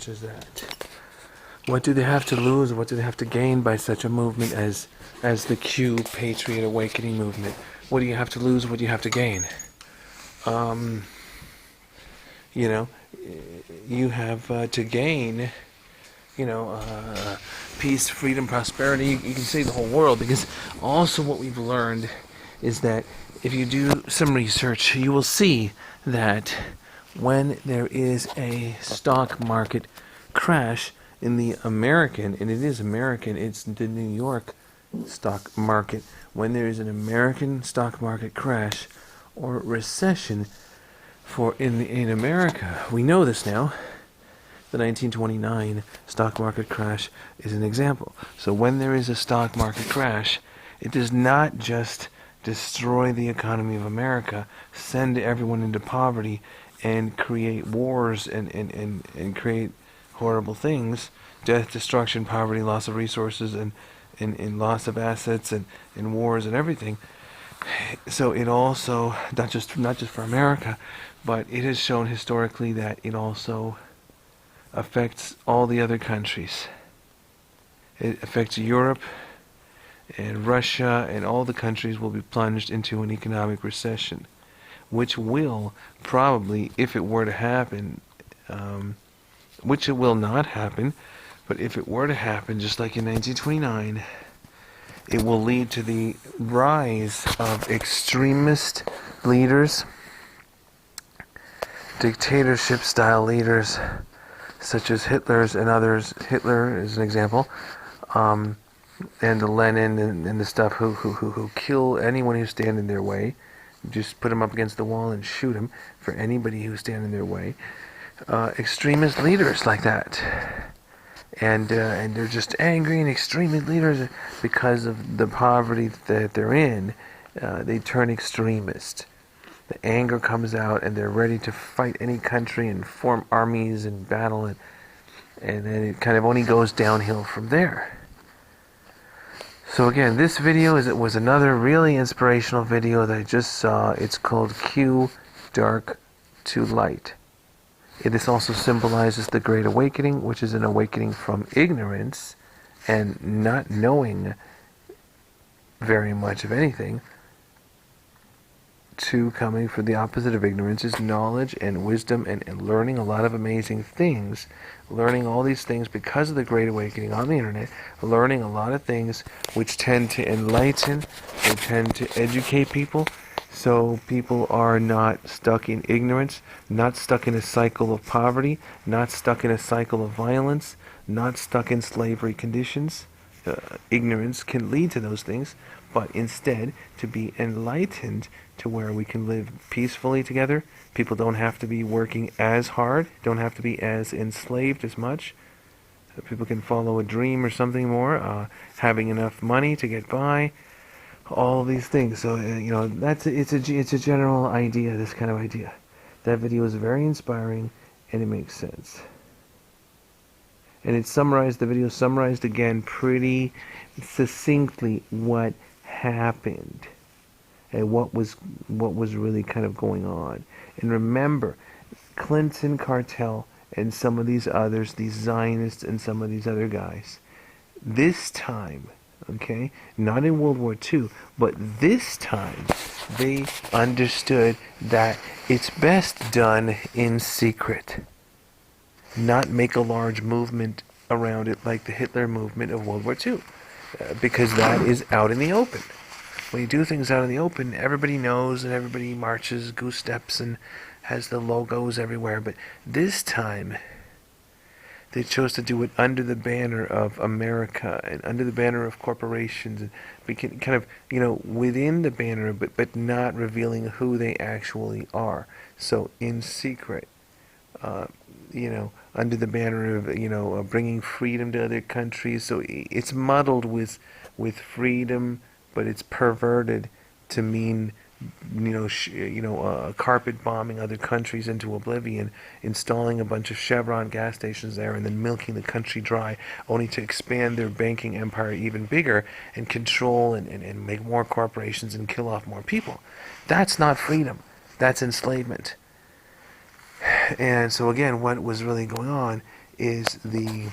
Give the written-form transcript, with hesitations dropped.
is that? What do they have to lose? What do they have to gain by such a movement as the Q Patriot Awakening movement? What do you have to lose? What do you have to gain? You know, you have to gain, peace, freedom, prosperity. You can say the whole world, because also what we've learned is that if you do some research, you will see that when there is a stock market crash in the American, and it is American, it's the New York stock market, when there is an American stock market crash or recession in America, we know this now. The 1929 stock market crash is an example. So when there is a stock market crash, it does not just destroy the economy of America, send everyone into poverty, and create wars and create horrible things, death, destruction, poverty, loss of resources, and loss of assets, and wars and everything. So it also, not just for America, but it has shown historically that it also affects all the other countries. It affects Europe and Russia, and all the countries will be plunged into an economic recession, which will probably, if it were to happen, which it will not happen, but if it were to happen, just like in 1929, it will lead to the rise of extremist leaders, dictatorship-style leaders, such as Hitler's and others. Hitler is an example, and Lenin and the stuff who kill anyone who stand in their way. Just put them up against the wall and shoot them for anybody who stand in their way. Extremist leaders like that, and they're just angry and extremist leaders because of the poverty that they're in. They turn extremist. The anger comes out, and they're ready to fight any country and form armies and battle, and then it kind of only goes downhill from there. So again, this video was another really inspirational video that I just saw. It's called Q Dark to Light. This also symbolizes the Great Awakening, which is an awakening from ignorance and not knowing very much of anything, to coming for the opposite of ignorance is knowledge and wisdom and learning a lot of amazing things, learning all these things because of the Great Awakening on the internet, learning a lot of things which tend to enlighten, they tend to educate people, so people are not stuck in ignorance, not stuck in a cycle of poverty, not stuck in a cycle of violence, not stuck in slavery conditions. Ignorance can lead to those things, but instead to be enlightened to where we can live peacefully together. People don't have to be working as hard, don't have to be as enslaved as much. People can follow a dream or something more, having enough money to get by, all these things. So it's a general idea, this kind of idea. That video is very inspiring, and it makes sense. And the video summarized again pretty succinctly what happened and what was really kind of going on. And remember, Clinton cartel and some of these others, these Zionists and some of these other guys, this time, okay, not in World War II, but this time they understood that it's best done in secret, not make a large movement around it like the Hitler movement of World War II, because that is out in the open. When you do things out in the open, everybody knows and everybody marches, goose steps, and has the logos everywhere. But this time, they chose to do it under the banner of America and under the banner of corporations, and kind of, within the banner, but not revealing who they actually are. So in secret, under the banner of, bringing freedom to other countries. So it's muddled with freedom, but it's perverted to mean, carpet bombing other countries into oblivion, installing a bunch of Chevron gas stations there, and then milking the country dry, only to expand their banking empire even bigger and control and make more corporations and kill off more people. That's not freedom. That's enslavement. And so again, what was really going on is the